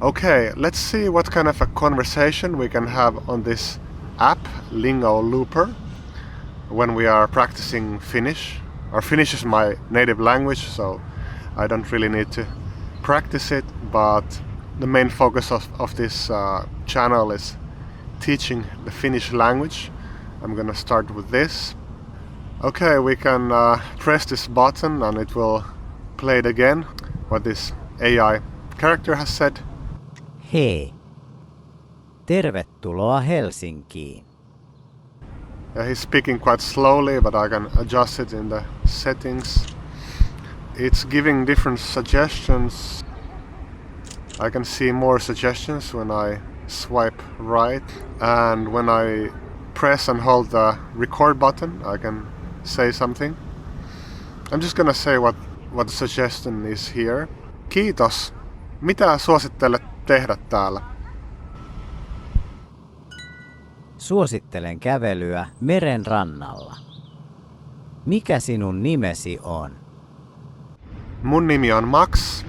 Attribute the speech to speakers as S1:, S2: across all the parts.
S1: Okay, let's see what kind of a conversation we can have on this app, LingoLooper, when we are practicing Finnish. Or Finnish is my native language, so I don't really need to practice it, but the main focus of this channel is teaching the Finnish language. I'm gonna start with this. Okay, we can press this button and it will play it again, what this AI character has said.
S2: Hei, tervetuloa Helsinkiin.
S1: Yeah, he's speaking quite slowly, but I can adjust it in the settings. It's giving different suggestions. I can see more suggestions when I swipe right, and when I press and hold the record button, I can say something. I'm just gonna say what the suggestion is here. Kiitos. Mitä suosittelet tehdä täällä?
S2: Suosittelen kävelyä meren rannalla. Mikä sinun nimesi on?
S1: Mun nimi on Max.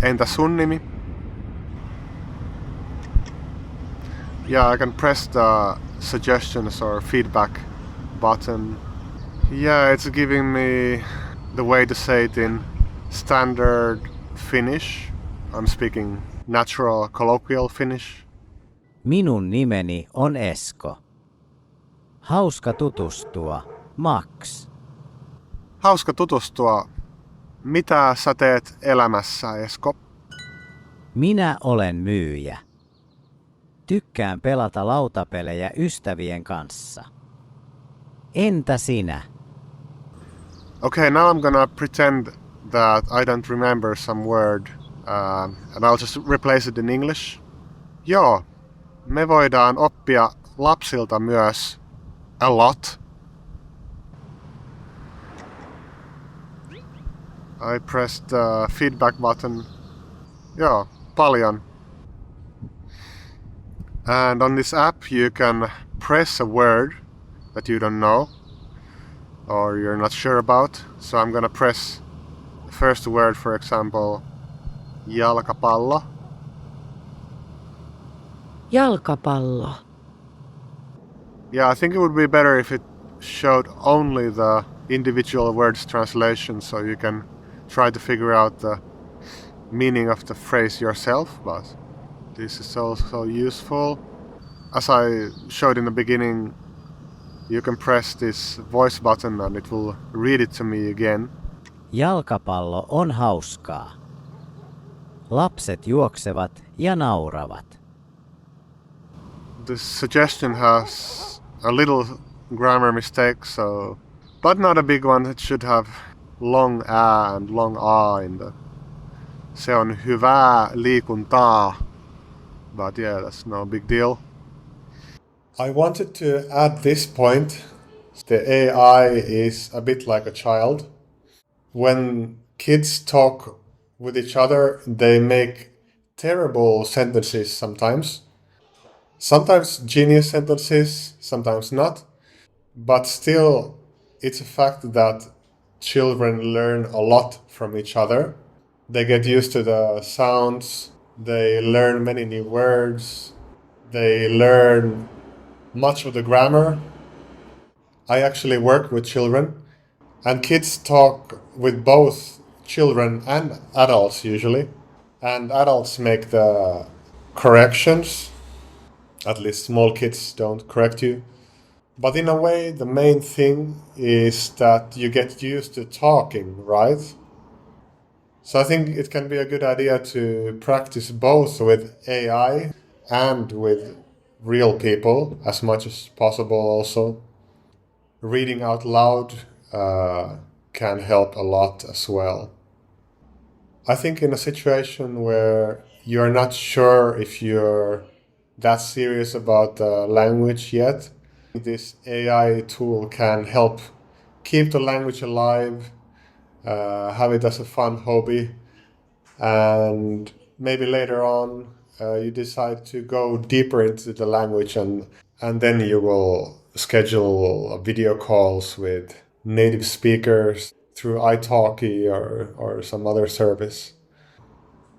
S1: Entä sun nimi? Yeah, I can press the suggestions or feedback button. Yeah, it's giving me the way to say it in standard Finnish. I'm speaking natural colloquial Finnish.
S2: Minun nimeni on Esko. Hauska tutustua, Max.
S1: Hauska tutustua. Mitä sä teet elämässä, Esko?
S2: Minä olen myyjä. Tykkään pelata lautapelejä ystävien kanssa. Entä sinä?
S1: Okay, now I'm gonna pretend that I don't remember some word, and I'll just replace it in English. Joo, me voidaan oppia lapsilta myös a lot. I pressed the feedback button. Joo, paljon. And on this app you can press a word that you don't know or you're not sure about. So I'm gonna press the first word, for example, jalkapallo.
S3: Jalkapallo.
S1: Yeah, I think it would be better if it showed only the individual words translation, so you can try to figure out the meaning of the phrase yourself, but this is also useful. As I showed in the beginning, you can press this voice button and it will read it to me again.
S2: Jalkapallo on hauskaa. Lapset juoksevat ja nauravat.
S1: This suggestion has a little grammar mistake, but not a big one. It should have long ä and long a in the. Se on hyvää liikuntaa. But yeah, that's no big deal. I wanted to add this point. The AI is a bit like a child. When kids talk with each other, they make terrible sentences sometimes. Sometimes genius sentences, sometimes not. But still, it's a fact that children learn a lot from each other. They get used to the sounds, they learn many new words, they learn much of the grammar. I actually work with children, and kids talk with both children and adults usually. And adults make the corrections. At least small kids don't correct you. But in a way, the main thing is that you get used to talking, right? So I think it can be a good idea to practice both with AI and with real people as much as possible also. Reading out loud can help a lot as well. I think in a situation where you're not sure if you're that serious about the language yet, this AI tool can help keep the language alive, have it as a fun hobby, and maybe later on you decide to go deeper into the language, and then you will schedule video calls with native speakers through italki or some other service.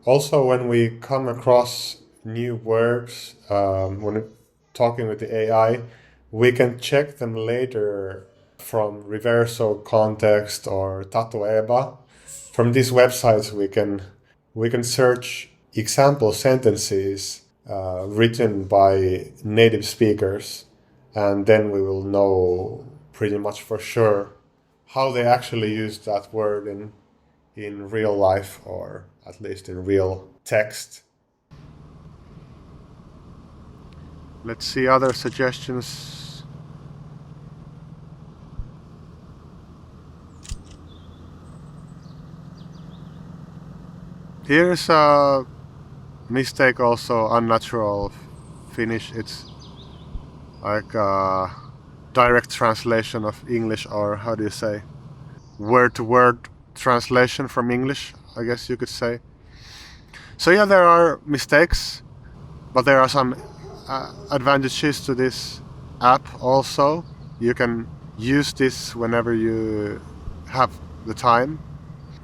S1: Also, when we come across new words, when talking with the AI, we can check them later from Reverso Context or Tatueba. From these websites, we can search example sentences written by native speakers, and then we will know pretty much for sure how they actually use that word in real life, or at least in real text. Let's see other suggestions. Here's a mistake also, unnatural Finnish. It's like a direct translation of English, or how do you say? Word-to-word translation from English, I guess you could say. So yeah, there are mistakes, but there are some advantages to this app also. You can use this whenever you have the time.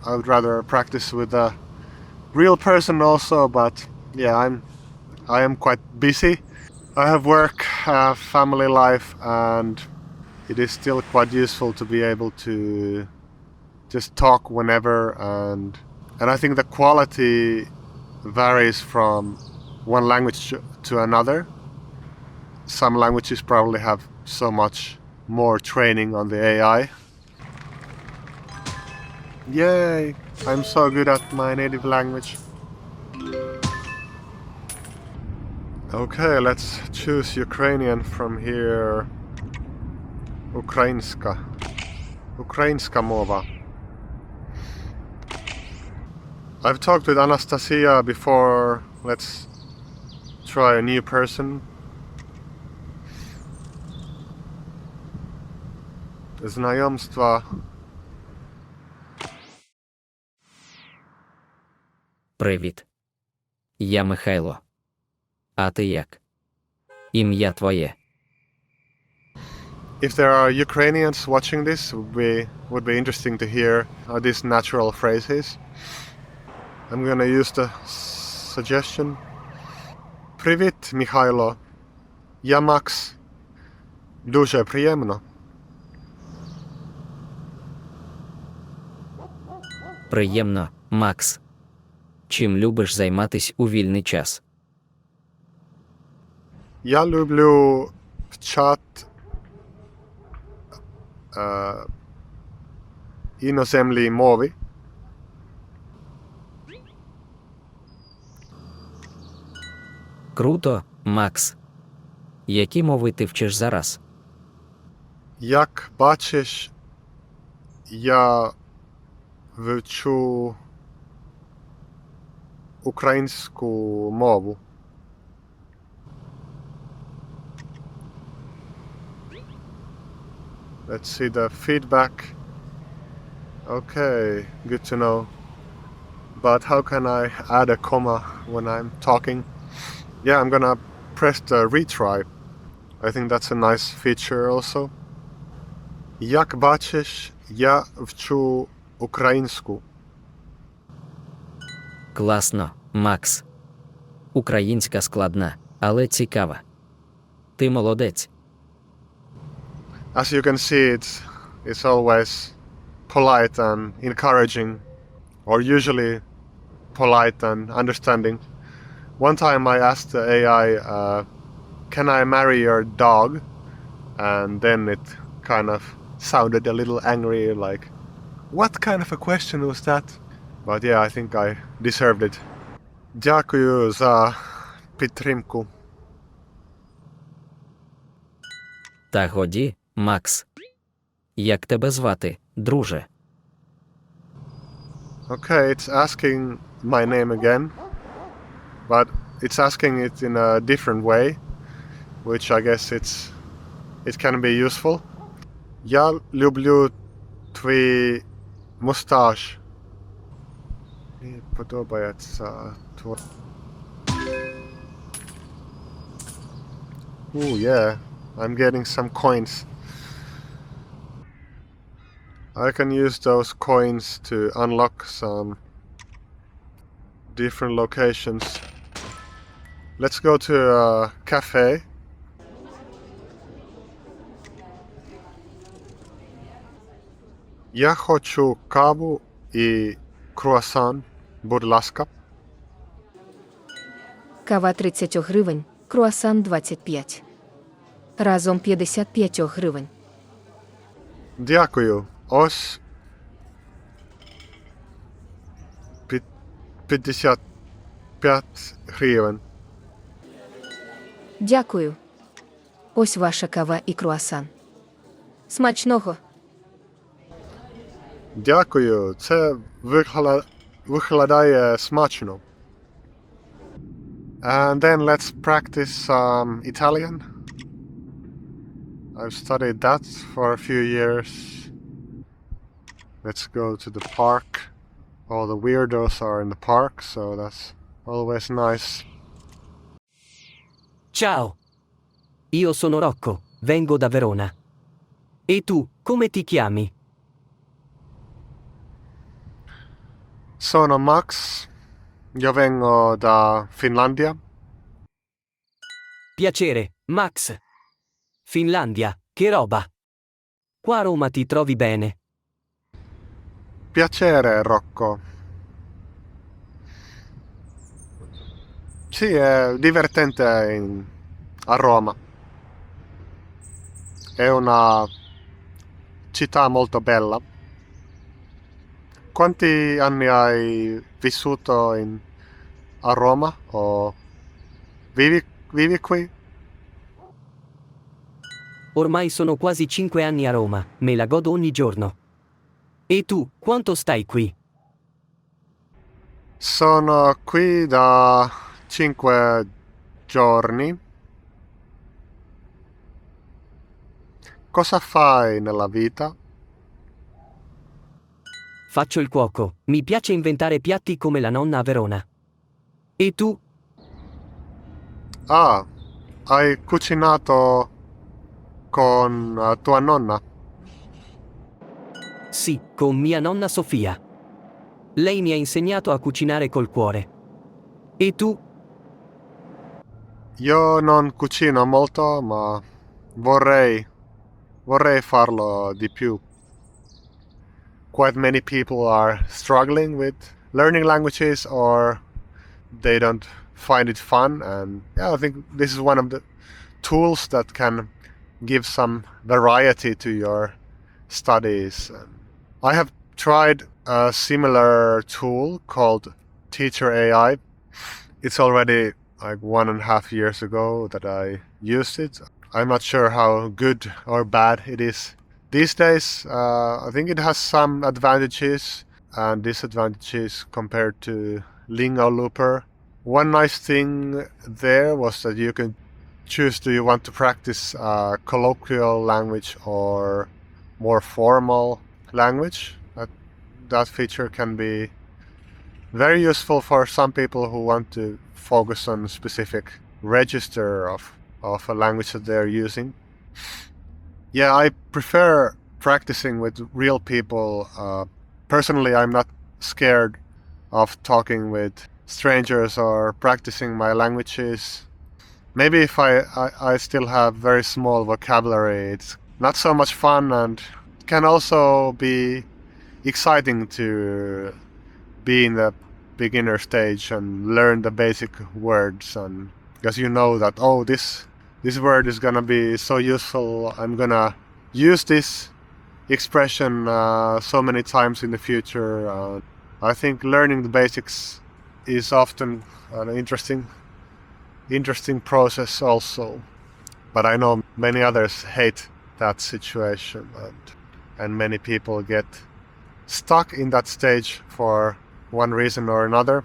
S1: I would rather practice with a real person also, but yeah, I am quite busy. I have work, family life, and it is still quite useful to be able to just talk whenever, and I think the quality varies from one language to another. Some languages probably have so much more training on the AI. Yay! I'm so good at my native language. Okay, let's choose Ukrainian from here. Ukrainska. Ukrainska mova. I've talked with Anastasia before. Let's try a new person. Знайомство.
S4: Привіт. Я Михайло. А ти як? Ім'я твоє.
S1: If there are Ukrainians watching this, would be interesting to hear these natural phrases. I'm gonna use the suggestion. Привіт, Михайло. Я Макс. Дуже приємно.
S4: Приємно, Макс. Чим любиш займатись у вільний час?
S1: Я люблю вчати іноземні мови.
S4: Круто, Макс. Які мови ти вчиш зараз?
S1: Як бачиш, я вивчу українську мову. Let's see the feedback. Okay, good to know. But how can I add a comma when I'm talking? Yeah, I'm gonna press the retry. I think that's a nice feature also. Як бачиш, я вчу українську.
S4: Класно, Макс. Українська складна, але цікава. Ти молодець.
S1: As you can see, it's always polite and encouraging, or usually polite and understanding. One time I asked the AI, can I marry your dog? And then it kind of sounded a little angry, like, what kind of a question was that? But yeah, I think I deserved it. Дякую за підтримку.
S4: Та годі, Макс. Як тебе звати, друже?
S1: Okay, it's asking my name again, but it's asking it in a different way, which I guess it can be useful. Я люблю твій мусташ. Мені подобається твій... Ooh, yeah, I'm getting some coins. I can use those coins to unlock some different locations. Let's go to a cafe. Я хочу каву і круасан, будь ласка.
S3: Кава 30 гривень, круасан 25. Разом 55 гривень.
S1: Дякую. Ось 55 гривень.
S3: Дякую. Ось ваша кава і круасан. Смачного.
S1: Дякую. Це виглядає смачно. And then let's practice some Italian. I've studied that for a few years. Let's go to the park. All the weirdos are in the park, so that's always nice.
S5: Ciao. Io sono Rocco, vengo da Verona. E tu, come ti chiami?
S1: Sono Max. Io vengo da Finlandia.
S5: Piacere, Max. Finlandia, che roba. Qua a Roma ti trovi bene.
S1: Piacere, Rocco. Sì, è divertente a Roma. È una città molto bella. Quanti anni hai vissuto a Roma? O vivi qui?
S5: Ormai sono quasi 5 anni a Roma, me la godo ogni giorno. E tu, quanto stai qui?
S1: Sono qui da 5 giorni. Cosa fai nella vita?
S5: Faccio il cuoco, mi piace inventare piatti come la nonna a Verona. E tu?
S1: Ah, hai cucinato con tua nonna?
S5: Sì, con mia nonna Sofia. Lei mi ha insegnato a cucinare col cuore. E tu?
S1: Io non cucino molto, ma vorrei farlo di più. Quite many people are struggling with learning languages, or they don't find it fun, and yeah, I think this is one of the tools that can give some variety to your studies. I have tried a similar tool called Teacher AI. It's already like 1.5 years ago that I used it. I'm not sure how good or bad it is these days. I think it has some advantages and disadvantages compared to LingoLooper. One nice thing there was that you can choose, do you want to practice colloquial language or more formal language. That feature can be very useful for some people who want to focus on a specific register of a language that they're using. Yeah, I prefer practicing with real people. Personally, I'm not scared of talking with strangers or practicing my languages. Maybe if I still have very small vocabulary, it's not so much fun, and can also be exciting to be in the beginner stage and learn the basic words, and because you know that, oh, this word is gonna be so useful, I'm gonna use this expression so many times in the future. I think learning the basics is often an interesting process also, but I know many others hate that situation, and many people get stuck in that stage for one reason or another.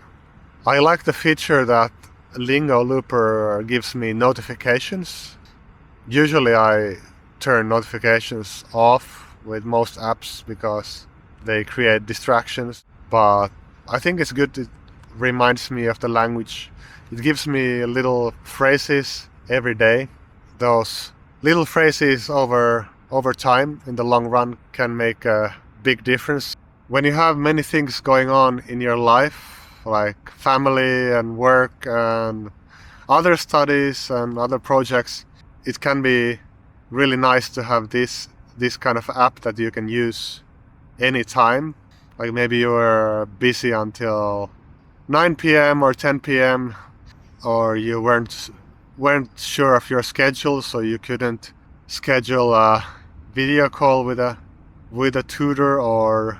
S1: I like the feature that LingoLooper gives me notifications. Usually I turn notifications off with most apps because they create distractions, but I think it's good. It reminds me of the language. It gives me little phrases every day. Those little phrases over time in the long run can make a big difference. When you have many things going on in your life, like family and work and other studies and other projects, it can be really nice to have this kind of app that you can use anytime. Like maybe you were busy until 9 p.m. or 10 p.m. or you weren't sure of your schedule, so you couldn't schedule a video call with a tutor, or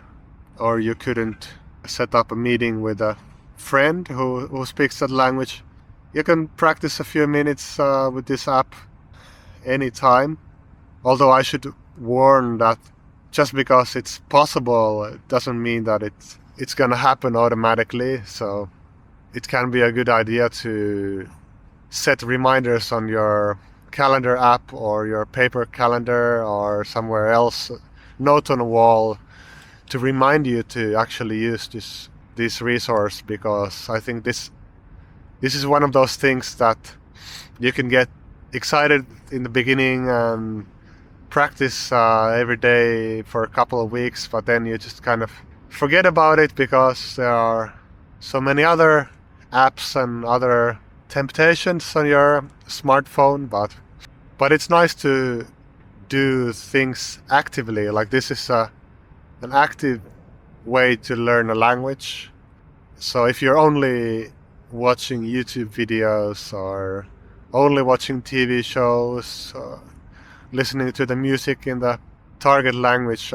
S1: you couldn't set up a meeting with a friend who speaks that language. You can practice a few minutes with this app anytime. Although I should warn that just because it's possible, it doesn't mean that it's gonna happen automatically. So it can be a good idea to set reminders on your calendar app or your paper calendar or somewhere else, note on a wall, to remind you to actually use this resource, because I think this is one of those things that you can get excited in the beginning and practice every day for a couple of weeks, but then you just kind of forget about it because there are so many other apps and other temptations on your smartphone. But it's nice to do things actively. Like this is an active way to learn a language. So if you're only watching YouTube videos or only watching TV shows, listening to the music in the target language,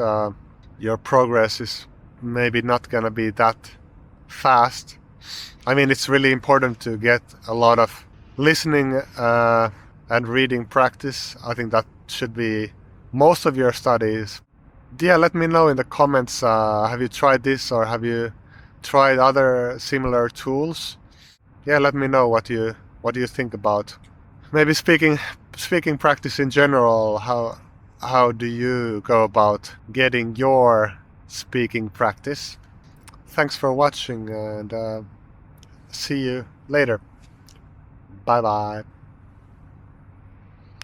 S1: your progress is maybe not gonna be that fast. I mean, it's really important to get a lot of listening and reading practice. I think that should be most of your studies. Yeah, let me know in the comments, have you tried this or have you tried other similar tools? Yeah, let me know what you think about. Maybe speaking practice in general, how do you go about getting your speaking practice? Thanks for watching, and see you later. Bye bye.